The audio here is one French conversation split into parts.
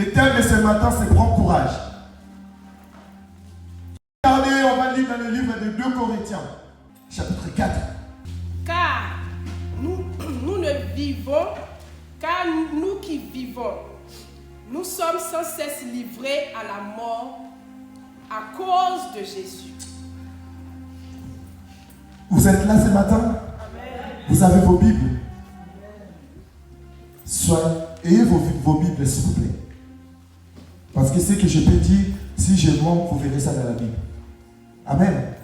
Le thème de ce matin, c'est prends courage. Regardez, on va lire dans le livre de 2 Corinthiens, chapitre 4. Car nous ne vivons, car nous qui vivons, nous sommes sans cesse livrés à la mort à cause de Jésus. Vous êtes là ce matin? Amen. Vous avez vos Bibles? Ayez vos Bibles, s'il vous plaît. Parce que ce que je peux dire, si je manque, vous verrez ça dans la Bible. Amen.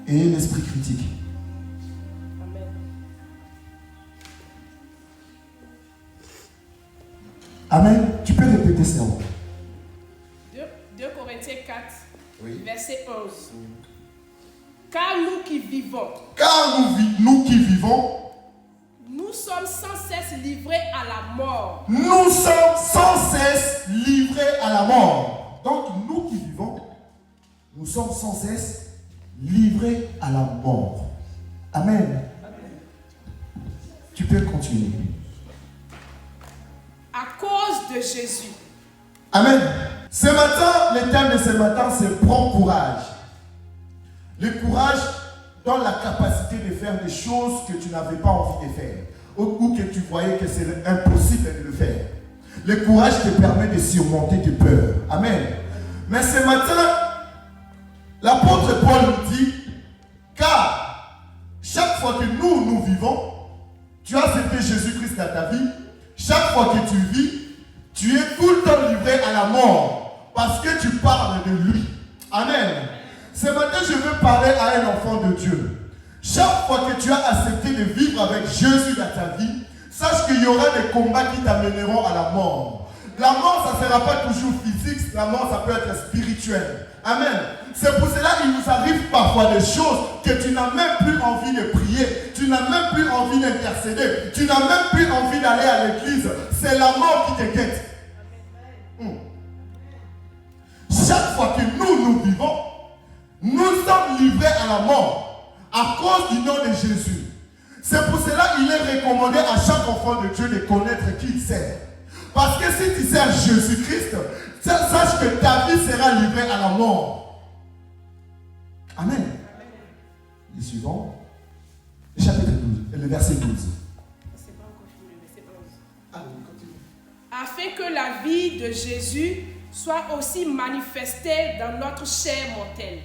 Ayez l'esprit critique. Amen. Amen. Tu peux répéter ça. 2 Corinthiens 4, Oui. verset 11. Car nous qui vivons, nous qui vivons, nous sommes sans cesse livrés à la mort. nous sommes sans cesse livrés à la mort. Donc, nous qui vivons, nous sommes sans cesse livrés à la mort. Amen. Tu peux continuer. À cause de Jésus. Amen. Ce matin, le thème de ce matin, c'est prends courage. Le courage donne la capacité de faire des choses que tu n'avais pas envie de faire ou que tu voyais que c'est impossible de le faire. Le courage te permet de surmonter tes peurs. Amen. Mais ce matin, l'apôtre Paul nous dit, car chaque fois que nous vivons, tu as accepté Jésus-Christ dans ta vie, chaque fois que tu vis, tu es tout le temps livré à la mort parce que tu parles de lui. Amen. Ce matin, je veux parler à un enfant de Dieu. Chaque fois que tu as accepté de vivre avec Jésus dans ta vie, sache qu'il y aura des combats qui t'amèneront à la mort. La mort, ça ne sera pas toujours physique, la mort, ça peut être spirituel. Amen. C'est pour cela qu'il nous arrive parfois des choses que tu n'as même plus envie de prier, tu n'as même plus envie d'intercéder, tu n'as même plus envie d'aller à l'église. C'est la mort qui te guette. Chaque fois que nous vivons, nous sommes livrés à la mort à cause du nom de Jésus. C'est pour cela qu'il est recommandé à chaque enfant de Dieu de connaître qui il sert. Parce que si tu sers Jésus-Christ, sache que ta vie sera livrée à la mort. Amen. Le suivant, le chapitre 12, le verset 12. C'est pas encore fini, le verset 11. Ah oui, continue. Afin que la vie de Jésus soit aussi manifestée dans notre chair mortelle.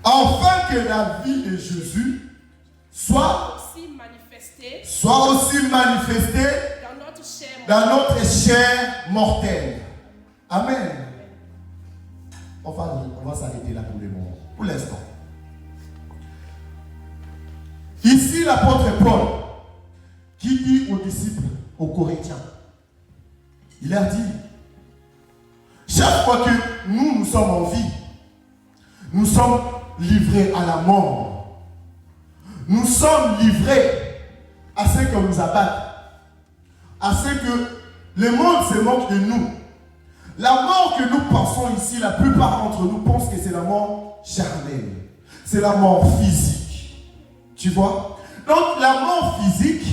Afin que la vie de Jésus soit aussi manifestée dans notre chair mortelle. Amen. On va s'arrêter là pour le moment, pour l'instant. Ici, l'apôtre Paul, qui dit aux disciples, aux Corinthiens, il leur dit, chaque fois que nous sommes en vie, nous sommes livrés à la mort. Nous sommes livrés à ce que nous abattent, à ce que le monde se moque de nous. La mort que nous pensons ici, la plupart d'entre nous pensent que c'est la mort charnelle. C'est la mort physique. Tu vois? Donc la mort physique,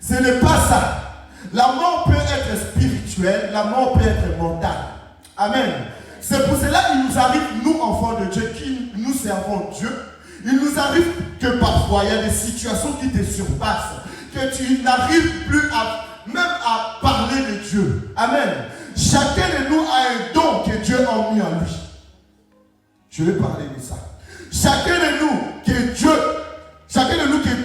ce n'est pas ça. La mort peut être spirituelle, la mort peut être mentale. Amen. C'est pour cela qu'il nous arrive, nous enfants de Dieu, qui nous servons Dieu, il nous arrive que parfois il y a des situations qui te surpassent, que tu n'arrives plus même à parler de Dieu. Amen. Chacun de nous a un don que Dieu a mis en lui. Je vais parler de ça. Chacun de nous que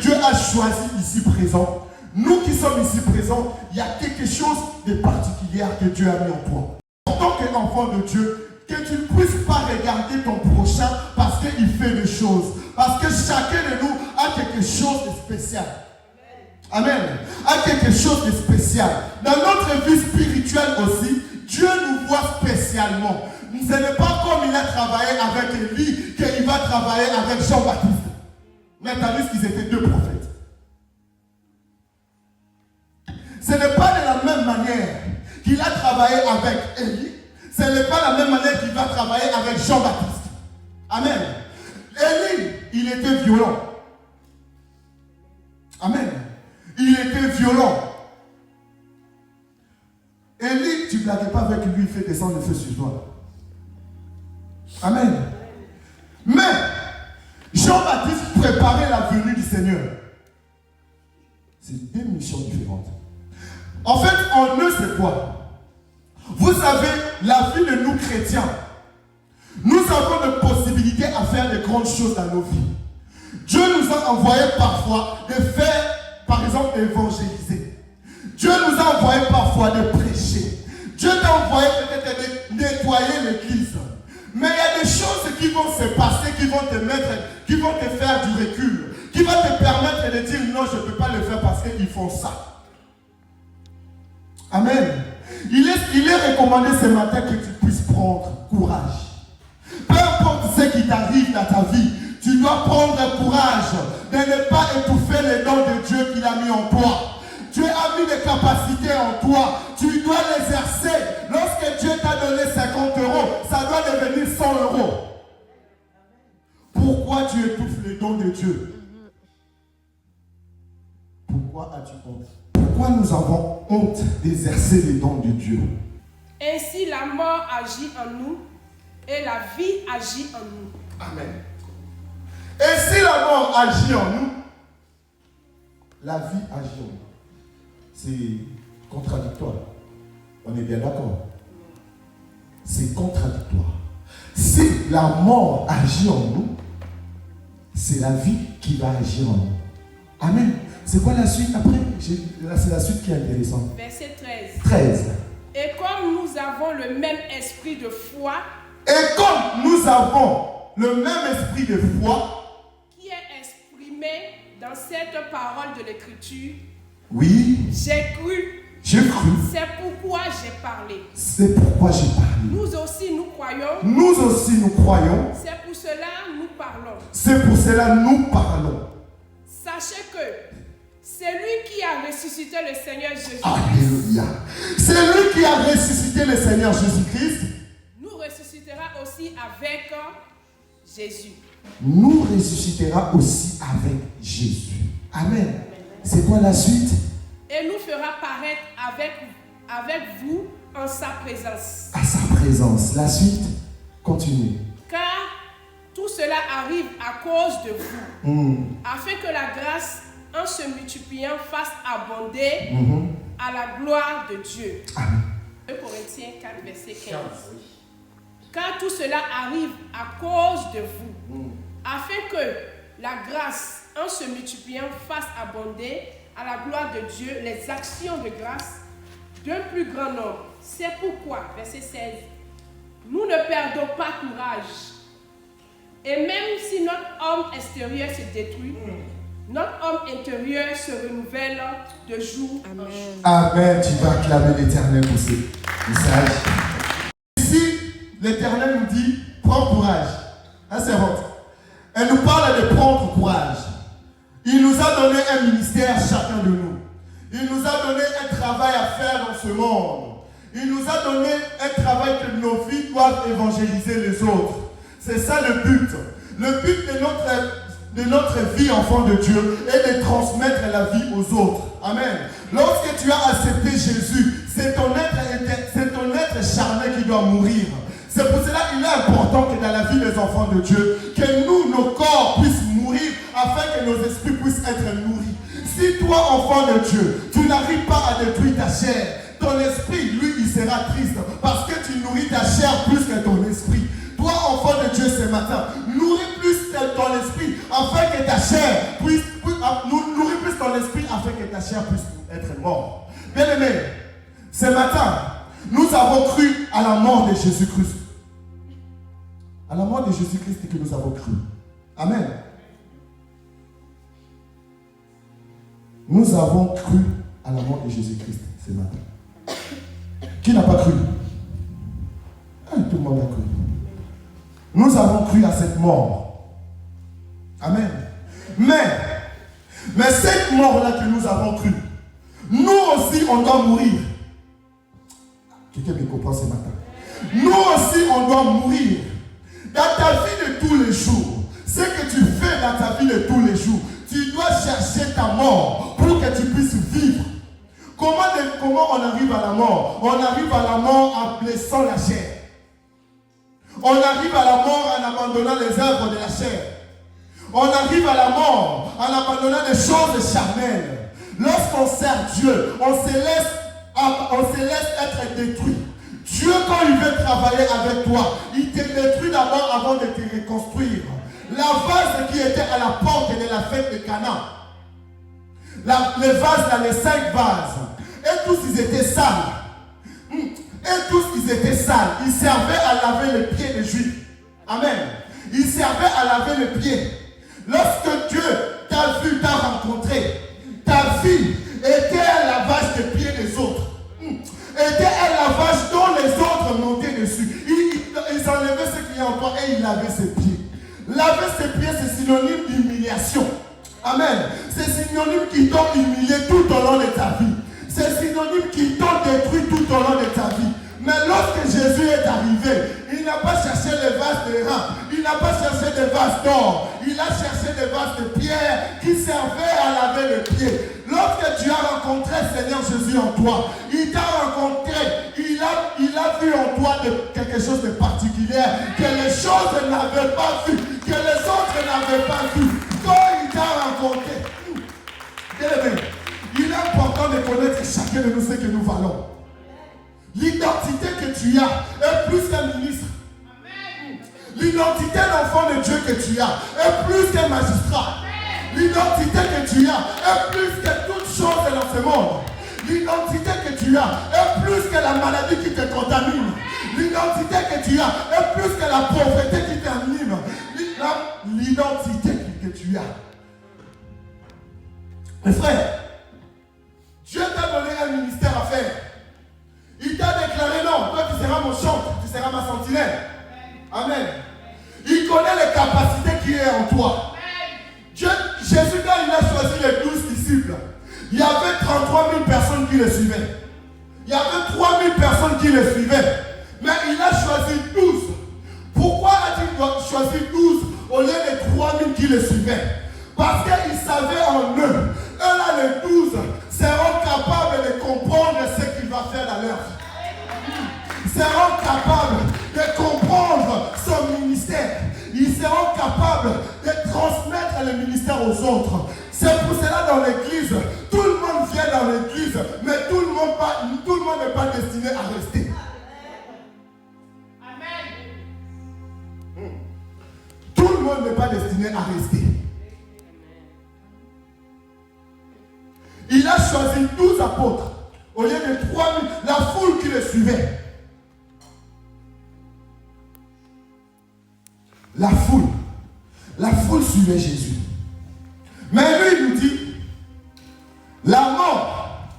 Dieu a choisi ici présent, nous qui sommes ici présents, il y a quelque chose de particulier que Dieu a mis en toi. En tant qu'enfant de Dieu, que tu ne puisses pas regarder ton prochain parce qu'il fait des choses. Parce que chacun de nous a quelque chose de spécial. Amen. A quelque chose de spécial. Dans notre vie spirituelle aussi, Dieu nous voit spécialement. Ce n'est pas comme il a travaillé avec Élie qu'il va travailler avec Jean-Baptiste. Mais tu as vu qu'ils étaient 2 prophètes. Ce n'est pas de la même manière qu'il a travaillé avec Élie. Ce n'est pas la même manière qu'il va travailler avec Jean-Baptiste. Amen. Élie, il était violent. Amen. Il était violent. Élie, tu ne blagues pas avec lui, il fait descendre le feu sur toi. Amen. Mais Jean-Baptiste préparait la venue du Seigneur. C'est deux missions différentes. En fait, en eux, c'est quoi? Vous savez, la vie de nous chrétiens, nous avons de possibilités à faire de grandes choses dans nos vies. Dieu nous a envoyé parfois de faire, par exemple, évangéliser. Dieu nous a envoyé parfois de prêcher. Dieu t'a envoyé peut-être de nettoyer l'église. Mais il y a des choses qui vont se passer, qui vont te faire du recul, qui vont te permettre de dire non, je ne peux pas le faire parce qu'ils font ça. Amen. Il est recommandé ce matin que tu puisses prendre courage. Peu importe ce qui t'arrive dans ta vie, tu dois prendre courage de ne pas étouffer les dons de Dieu qu'il a mis en toi. Dieu a mis des capacités en toi. Tu dois les exercer. Lorsque Dieu t'a donné 50 euros, ça doit devenir 100 euros. Pourquoi tu étouffes les dons de Dieu? Pourquoi as-tu honte? Pourquoi nous avons honte d'exercer les dons de Dieu? Ainsi la mort agit en nous et la vie agit en nous. Amen. Et si la mort agit en nous, la vie agit en nous. C'est contradictoire. On est bien d'accord? C'est contradictoire. Si la mort agit en nous, c'est la vie qui va agir en nous. Amen. C'est quoi la suite après? C'est la suite qui est intéressante. Verset 13. 13. Et comme nous avons le même esprit de foi, et comme nous avons le même esprit de foi, qui est exprimé dans cette parole de l'Écriture, oui, j'ai cru. J'ai cru. C'est pourquoi j'ai parlé. C'est pourquoi j'ai parlé. Nous aussi nous croyons. Nous aussi nous croyons. C'est pour cela nous parlons. C'est pour cela nous parlons. Sachez que c'est lui qui a ressuscité le Seigneur Jésus-Christ. Alléluia. C'est lui qui a ressuscité le Seigneur Jésus-Christ. Nous ressuscitera aussi avec Jésus. Nous ressuscitera aussi avec Jésus. Amen. C'est quoi la suite? Et nous fera paraître avec vous en sa présence. À sa présence. La suite, continue. Car tout cela arrive à cause de vous, afin que la grâce, en se multipliant, fasse abonder à la gloire de Dieu. Amen. 2 Corinthiens 4, verset 15. Car tout cela arrive à cause de vous, afin que la grâce, en se multipliant, fasse abonder à la gloire de Dieu les actions de grâce d'un plus grand nombre. C'est pourquoi, verset 16, nous ne perdons pas courage. Et même si notre homme extérieur se détruit, notre homme intérieur se renouvelle de jour en jour. Amen. Tu vas acclamer l'Éternel pour ce message. Ici, l'Éternel nous dit, prends courage. C'est vrai. Elle nous parle de prendre courage. Il nous a donné un ministère, chacun de nous. Il nous a donné un travail à faire dans ce monde. Il nous a donné un travail que nos vies doivent évangéliser les autres. C'est ça le but. Le but de notre vie, enfant de Dieu, est de transmettre la vie aux autres. Amen. Lorsque tu as accepté Jésus, c'est ton être charnel qui doit mourir. C'est pour cela qu'il est important que dans la vie des enfants de Dieu, que nous, nos corps puissent mourir afin que nos esprits puissent être nourris. Si toi, enfant de Dieu, tu n'arrives pas à détruire ta chair, ton esprit, lui, il sera triste parce que tu nourris ta chair plus que ton esprit. Toi, enfant de Dieu, ce matin, nourris plus ton esprit afin que ta chair puisse nourrir plus ton esprit afin que ta chair puisse être morte. Bien aimé, ce matin, nous avons cru à la mort de Jésus-Christ. À la mort de Jésus-Christ que nous avons cru. Amen. Nous avons cru à la mort de Jésus-Christ ce matin. Qui n'a pas cru? Tout le monde a cru. Nous avons cru à cette mort. Amen. Mais cette mort-là que nous avons cru, nous aussi on doit mourir. Quelqu'un me comprend ce matin? Nous aussi on doit mourir. Dans ta vie de tous les jours, ce que tu fais dans ta vie de tous les jours, tu dois chercher ta mort pour que tu puisses vivre. Comment on arrive à la mort? On arrive à la mort en blessant la chair. On arrive à la mort en abandonnant les œuvres de la chair. On arrive à la mort en abandonnant des choses charnelles. Lorsqu'on sert Dieu, on se laisse être détruit. Dieu, quand il veut travailler avec toi, il te détruit d'abord avant de te reconstruire. La vase qui était à la porte de la fête de Cana, les vases là, les 5 vases, et tous ils étaient sales. Et tous ils étaient sales. Ils servaient à laver les pieds des Juifs. Amen. Ils servaient à laver les pieds. Lorsque Dieu t'a vu, t'a rencontré, ta vie était un lavage des pieds des autres. Était un lavage dont les autres montaient dessus. Ils enlevaient ce qui est en toi et ils lavaient ses pieds. Laver ses pieds, c'est synonyme d'humiliation. Amen. C'est synonyme qui t'ont humilié tout au long de ta vie. C'est synonyme qui t'ont détruit tout au long de ta vie. Mais lorsque Jésus est arrivé, il n'a pas cherché les vases de rein, il n'a pas cherché des vases d'or, il a cherché des vases de pierre qui servaient à laver les pieds. Lorsque tu as rencontré le Seigneur Jésus en toi, il t'a rencontré, il a vu en toi quelque chose de particulier que les choses n'avaient pas vu, que les autres n'avaient pas vu. Quand il t'a rencontré, il est important de connaître chacun de nous ce que nous valons. L'identité que tu as est plus qu'un ministre. L'identité d'enfant de Dieu que tu as est plus qu'un magistrat. L'identité que tu as est plus que toute chose dans ce monde. L'identité que tu as est plus que la maladie qui te contamine. L'identité que tu as est plus que la pauvreté qui t'anime. L'identité que tu as. Mes frères, Dieu t'a donné un ministère à faire. Il t'a déclaré non, toi tu seras mon chantre, tu seras ma sentinelle. Amen. Il connaît les capacités qui est en toi. Jésus, quand il a choisi les 12 disciples, il y avait 33 000 personnes qui le suivaient. Il y avait 3 000 personnes qui le suivaient. Mais il a choisi 12. Pourquoi a-t-il choisi 12 au lieu des 3 000 qui le suivaient? Parce qu'il savait en eux, là les 12 seront capables de comprendre ce qu'il va faire dans leur vie. Ils seront capables de comprendre son ministère. Ils seront capables de transmettre le ministère aux autres. C'est pour cela dans l'église, tout le monde vient dans l'église, mais tout le monde n'est pas destiné à rester. Amen. Tout le monde n'est pas destiné à rester. Il a choisi 12 apôtres au lieu de 3 000, la foule qui le suivait. La foule suivait Jésus. Mais lui, il nous dit, la mort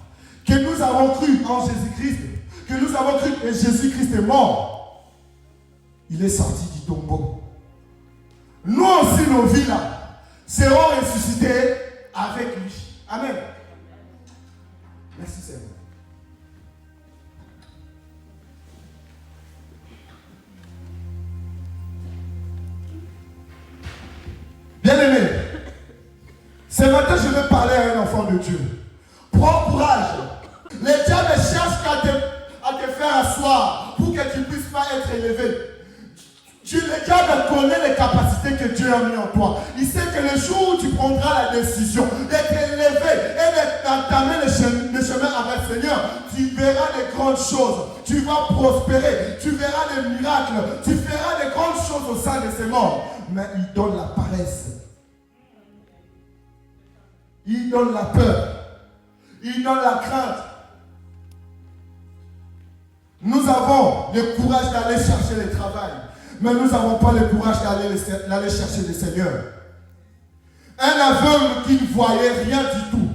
que nous avons cru en Jésus-Christ, que nous avons cru que Jésus-Christ est mort, il est sorti du tombeau. Nous aussi, nos vies là, seront ressuscitées avec lui. Amen. Merci Seigneur. Bien-aimé, ce matin je vais parler à un enfant de Dieu. Prends courage. Le diable cherche à te faire asseoir pour que tu ne puisses pas être élevé. Le diable connaît les capacités que Dieu a mis en toi. Il sait que le jour où tu prendras la décision d'être élevé et d'entamer le chemin avec le Seigneur, tu verras de grandes choses. Tu vas prospérer. Tu verras des miracles. Tu feras de grandes choses au sein de ces morts. Mais il donne la paresse. Il donne la peur. Il donne la crainte. Nous avons le courage d'aller chercher le travail. Mais nous n'avons pas le courage d'aller chercher le Seigneur. Un aveugle qui ne voyait rien du tout.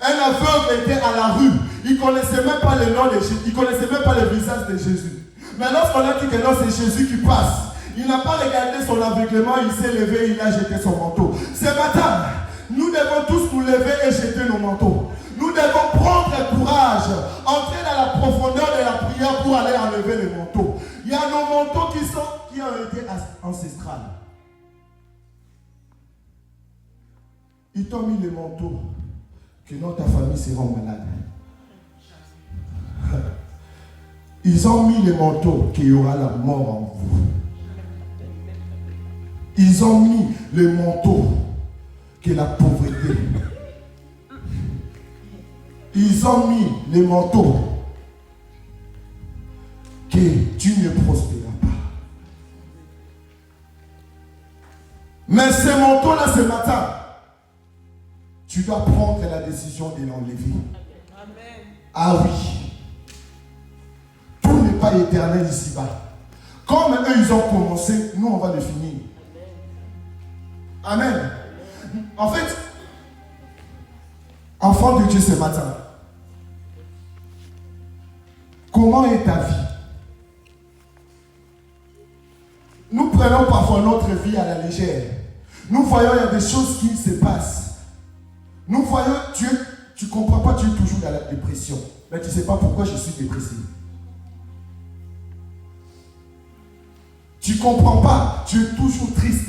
Un aveugle était à la rue. Il ne connaissait même pas le nom de Jésus. Il ne connaissait même pas le visage de Jésus. Mais lorsqu'on a dit que non, c'est Jésus qui passe, il n'a pas regardé son aveuglement, il s'est levé, il a jeté son manteau. Ce matin, nous devons tous nous lever et jeter nos manteaux. Nous devons prendre le courage, entrer dans la profondeur de la prière pour aller enlever les manteaux. Il y a nos manteaux qui ont été ancestrales. Ils t'ont mis les manteaux que dans ta famille seront malades. Ils ont mis les manteaux qu'il y aura la mort en vous. Ils ont mis le manteau que la pauvreté. Ils ont mis les manteaux que tu ne prospéreras pas. Mais ces manteaux-là, ce matin, tu dois prendre la décision de l'enlever. Ah oui. Tout n'est pas éternel ici-bas. Comme eux, ils ont commencé, nous, on va le finir. Amen. En fait, enfant de Dieu ce matin, comment est ta vie? Nous prenons parfois notre vie à la légère. Nous voyons, il y a des choses qui se passent. Nous voyons, tu ne comprends pas, tu es toujours dans la dépression. Mais tu ne sais pas pourquoi je suis dépressif. Tu ne comprends pas, tu es toujours triste.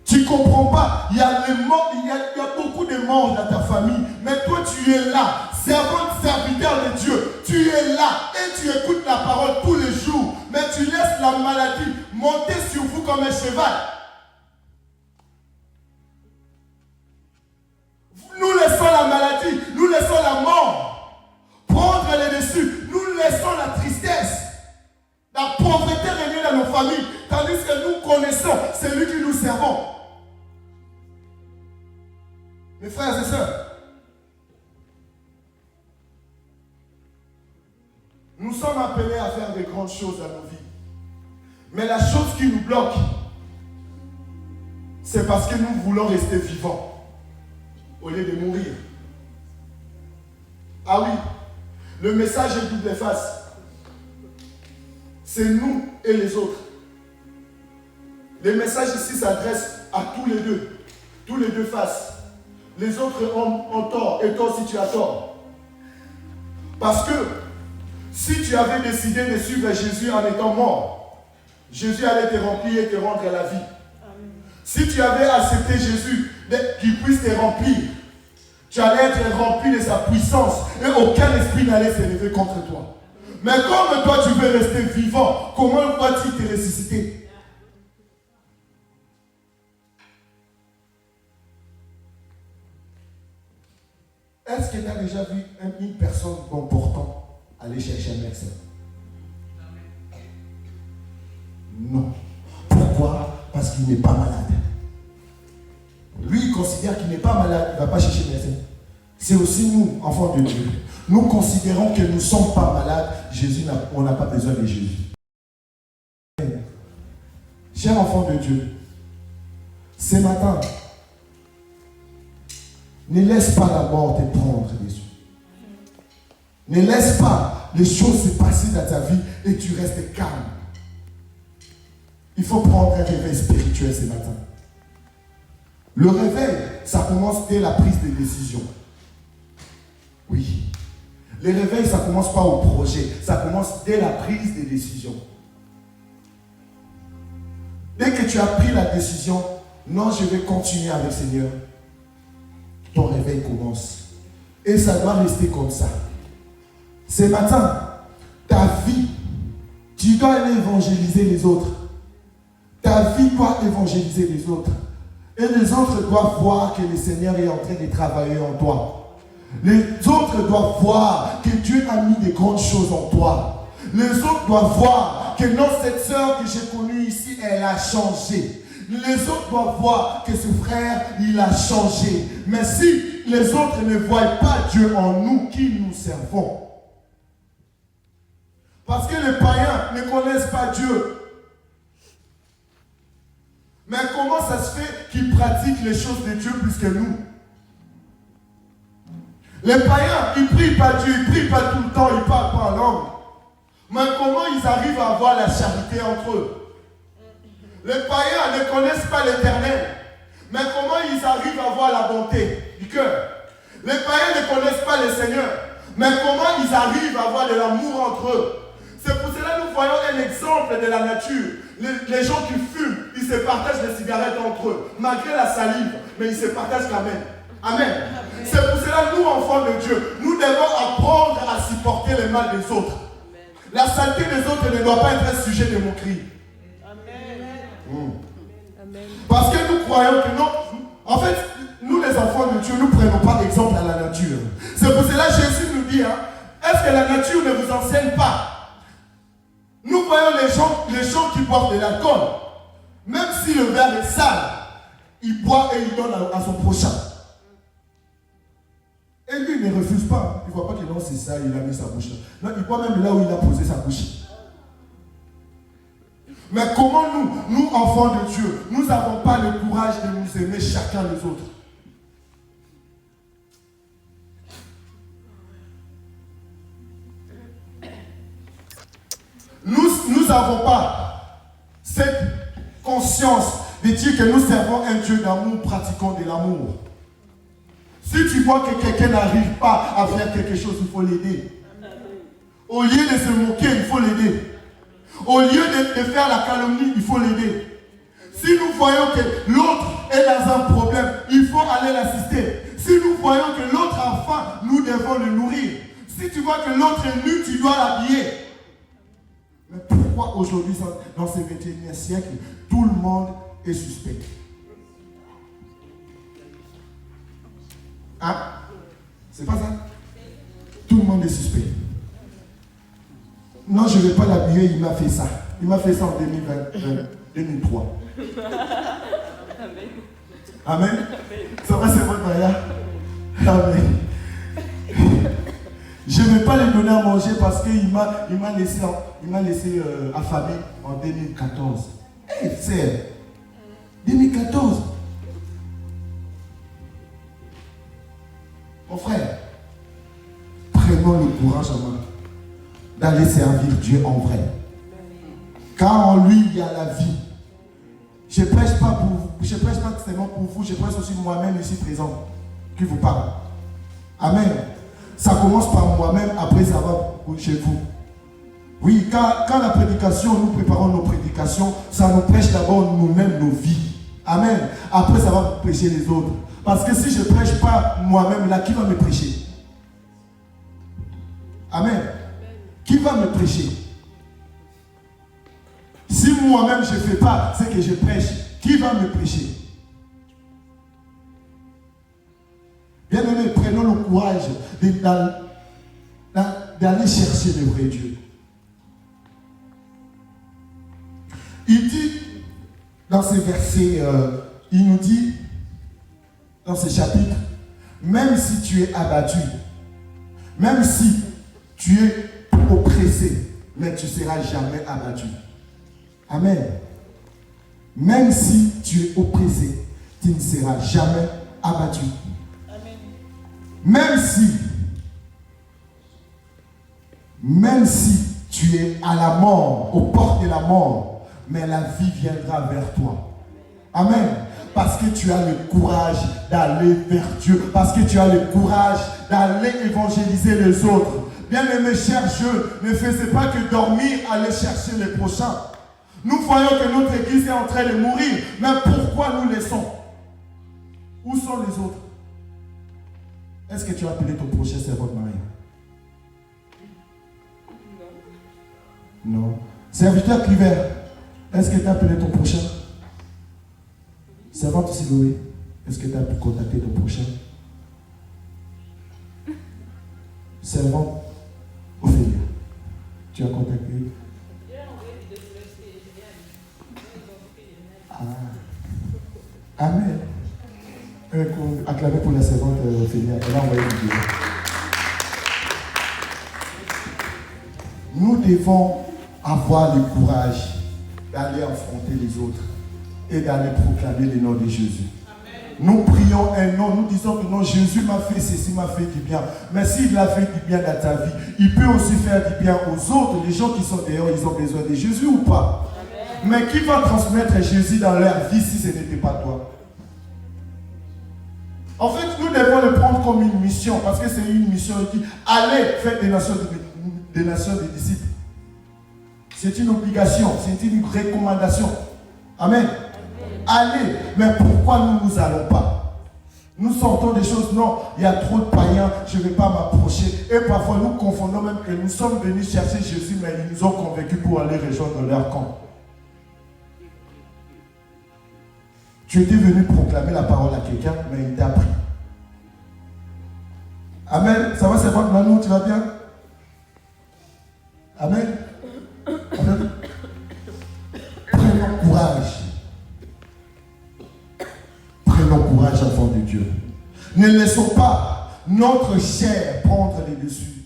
Tu ne comprends pas, il y a beaucoup de morts dans ta famille. Mais toi, tu es là, serviteur de Dieu. Tu es là et tu écoutes la parole tous les jours. Mais tu laisses la maladie monter sur vous comme un cheval. Nous laissons la maladie, nous laissons la mort prendre le dessus. Nous laissons la tristesse, la pauvreté régner dans nos familles. Tandis que nous connaissons celui que nous servons. Mes frères et sœurs, nous sommes appelés à faire de grandes choses dans nos vies. Mais la chose qui nous bloque, c'est parce que nous voulons rester vivants au lieu de mourir. Ah oui, le message est double face. C'est nous et les autres. Le message ici s'adresse à tous les deux faces. Les autres ont tort et toi aussi tu as tort. Parce que si tu avais décidé de suivre Jésus en étant mort, Jésus allait te remplir et te rendre la vie. Amen. Si tu avais accepté Jésus qu'il puisse te remplir, tu allais être rempli de sa puissance et aucun esprit n'allait se lever contre toi. Mais comme toi tu veux rester vivant, comment vas-tu te ressusciter? Est-ce que tu as déjà vu une personne bon portant aller chercher un médecin? Non. Pourquoi? Parce qu'il n'est pas malade. Lui, il considère qu'il n'est pas malade, il ne va pas chercher un médecin. C'est aussi nous, enfants de Dieu. Nous considérons que nous ne sommes pas malades. On n'a pas besoin de Jésus. Chers enfants de Dieu, ce matin, ne laisse pas la mort te prendre dessus. Ne laisse pas les choses se passer dans ta vie et tu restes calme. Il faut prendre un réveil spirituel ce matin. Le réveil, ça commence dès la prise de décision. Oui. Le réveil, ça ne commence pas au projet. Ça commence dès la prise de décision. Dès que tu as pris la décision, non, je vais continuer avec le Seigneur. Ton réveil commence. Et ça doit rester comme ça. Ce matin, ta vie, tu dois aller évangéliser les autres. Ta vie doit évangéliser les autres. Et les autres doivent voir que le Seigneur est en train de travailler en toi. Les autres doivent voir que Dieu a mis des grandes choses en toi. Les autres doivent voir que non, cette sœur que j'ai connue ici, elle a changé. Les autres doivent voir que ce frère, il a changé. Mais si les autres ne voient pas Dieu en nous, qui nous servons? Parce que les païens ne connaissent pas Dieu. Mais comment ça se fait qu'ils pratiquent les choses de Dieu plus que nous? Les païens, ils ne prient pas Dieu, ils ne prient pas tout le temps, ils ne parlent pas en langue. Mais comment ils arrivent à avoir la charité entre eux? Les païens ne connaissent pas l'Éternel. Mais comment ils arrivent à avoir la bonté du cœur? Les païens ne connaissent pas le Seigneur. Mais comment ils arrivent à avoir de l'amour entre eux? C'est pour cela que nous voyons un exemple de la nature. Les gens qui fument, ils se partagent les cigarettes entre eux. Malgré la salive, mais ils se partagent quand même. Amen. C'est pour cela que nous, enfants de Dieu, nous devons apprendre à supporter les mal des autres. La saleté des autres ne doit pas être un sujet de moquerie. Parce que nous croyons que non. En fait, nous les enfants de Dieu, nous ne prenons pas exemple à la nature. C'est pour cela que Jésus nous dit, est-ce que la nature ne vous enseigne pas? Nous voyons les gens qui boivent de l'alcool. Même si le verre est sale, il boit et il donne à son prochain. Et lui, il ne refuse pas. Il ne voit pas que non, c'est ça, il a mis sa bouche là. Non, il boit même là où il a posé sa bouche. Mais comment nous, enfants de Dieu, nous n'avons pas le courage de nous aimer chacun les autres? Nous n'avons pas cette conscience de dire que nous servons un Dieu d'amour, pratiquant de l'amour. Si tu vois que quelqu'un n'arrive pas à faire quelque chose, il faut l'aider. Au lieu de se moquer, il faut l'aider. Au lieu de faire la calomnie, il faut l'aider. Si nous voyons que l'autre est dans un problème, il faut aller l'assister. Si nous voyons que l'autre a faim, nous devons le nourrir. Si tu vois que l'autre est nu, tu dois l'habiller. Mais pourquoi aujourd'hui, dans ce 21e siècle, tout le monde est suspect? Hein? C'est pas ça? Tout le monde est suspect. Non, je ne vais pas l'habiller, il m'a fait ça. Il m'a fait ça en 2003. Amen. Amen. Ça va, c'est votre mariage? Amen. Je ne vais pas lui donner à manger parce qu'il m'a laissé affamé en 2014. Hé, c'est 2014. Mon frère, prenons le courage en main d'aller servir Dieu en vrai. Car en lui, il y a la vie. Je ne prêche pas seulement pour vous, je prêche aussi moi-même ici présent, qui vous parle. Amen. Ça commence par moi-même, après ça va chez vous. Oui, quand la prédication, nous préparons nos prédications, ça nous prêche d'abord nous-mêmes nos vies. Amen. Après, ça va prêcher les autres. Parce que si je ne prêche pas moi-même, là, qui va me prêcher? Amen. Qui va me prêcher? Si moi-même je ne fais pas ce que je prêche, qui va me prêcher? Bien-aimés, prenons le courage d'aller chercher le vrai Dieu. Il dit, dans ces versets, il nous dit, dans ce chapitre, même si tu es abattu, même si tu es oppressé, mais tu ne seras jamais abattu. Amen. Même si tu es oppressé, tu ne seras jamais abattu. Amen. Même si tu es à la mort, aux portes de la mort, mais la vie viendra vers toi. Amen. Parce que tu as le courage d'aller vers Dieu. Parce que tu as le courage d'aller évangéliser les autres. Bien-aimés, chers jeunes, ne faisez pas que dormir, aller chercher les prochains. Nous voyons que notre église est en train de mourir. Mais pourquoi nous laissons? Où sont les autres? Est-ce que tu as appelé ton prochain servant de mariage? Non. Non. Serviteur Cliver, est-ce que tu as appelé ton prochain? Servante Siloé, est-ce que tu as pu contacter ton prochain? Servante Ophélia, tu as contacté? Amen. Acclamez pour la servante Ophélia. Elle a envoyé une vidéo. Nous devons avoir le courage d'aller affronter les autres et d'aller proclamer le nom de Jésus. Amen. Nous prions un nom, nous disons que non, Jésus m'a fait ceci, m'a fait du bien. Mais s'il a fait du bien dans ta vie, il peut aussi faire du bien aux autres. Les gens qui sont dehors, ils ont besoin de Jésus ou pas? Amen. Mais qui va transmettre Jésus dans leur vie si ce n'était pas toi? En fait, nous devons le prendre comme une mission, parce que c'est une mission qui allez faire des nations des disciples. C'est une obligation, c'est une recommandation. Amen. Allez, mais pourquoi nous n'allons pas? Nous sentons des choses, non, il y a trop de païens, je ne vais pas m'approcher. Et parfois nous confondons même que nous sommes venus chercher Jésus, mais ils nous ont convaincus pour aller rejoindre leur camp. Tu étais venu proclamer la parole à quelqu'un, mais il t'a pris. Amen. Ça va, c'est bon, Nanou, tu vas bien? Amen. Amen. Prenons courage. Prenons courage, enfants de Dieu. Ne laissons pas notre chair prendre les dessus.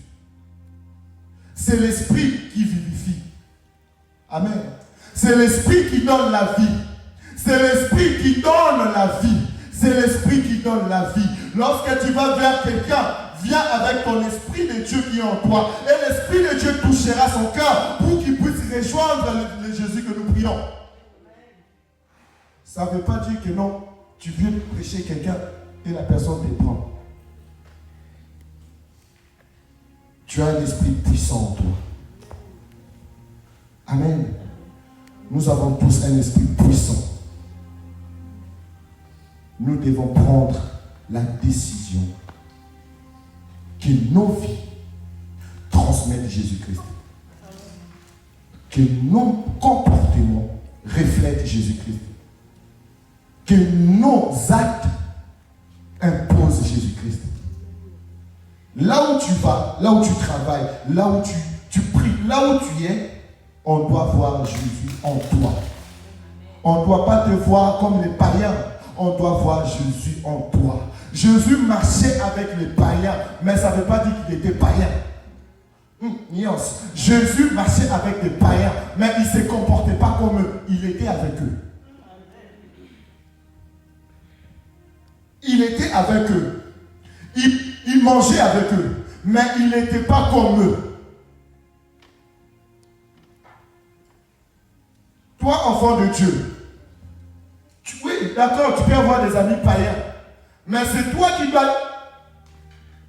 C'est l'esprit qui vivifie. Amen. C'est l'esprit qui donne la vie. C'est l'esprit qui donne la vie. C'est l'esprit qui donne la vie. Lorsque tu vas vers quelqu'un, viens avec ton esprit de Dieu qui est en toi. Et l'esprit de Dieu touchera son cœur pour qu'il puisse rejoindre le Jésus que nous prions. Ça ne veut pas dire que non, tu viens prêcher quelqu'un et la personne te prend. Tu as un esprit puissant en toi. Amen. Nous avons tous un esprit puissant. Nous devons prendre la décision que nos vies transmettent Jésus-Christ. Que nos comportements reflètent Jésus-Christ. Que nos actes imposent Jésus-Christ. Là où tu vas, là où tu travailles, là où tu pries, là où tu es, on doit voir Jésus en toi. On ne doit pas te voir comme les païens. On doit voir Jésus en toi. Jésus marchait avec les païens, mais ça ne veut pas dire qu'il était païen. Nuance. Jésus marchait avec des païens, mais il ne se comportait pas comme eux. Il était avec eux. Il était avec eux. Il mangeait avec eux, mais il n'était pas comme eux. Toi, enfant de Dieu, oui, d'accord, tu peux avoir des amis païens, mais c'est toi qui dois,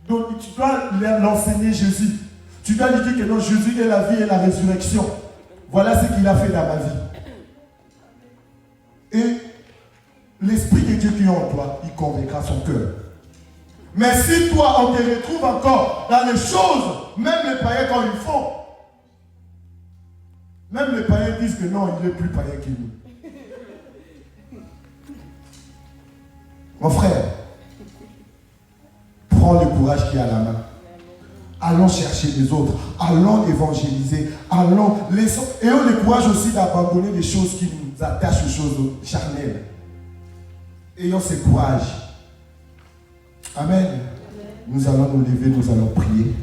donc, tu dois l'enseigner Jésus. Tu dois lui dire que non, Jésus est la vie et la résurrection. Voilà ce qu'il a fait dans ma vie. Et l'Esprit de Dieu qui est en toi, il convaincra son cœur. Mais si toi, on te retrouve encore dans les choses, même les païens quand ils font, même les païens disent que non, il est plus païen que nous. Mon frère, prends le courage qui est à la main. Allons chercher les autres. Allons évangéliser. Ayons le courage aussi d'abandonner les choses qui nous attachent aux choses charnelles. Ayons ce courage. Amen. Nous allons nous lever, nous allons prier.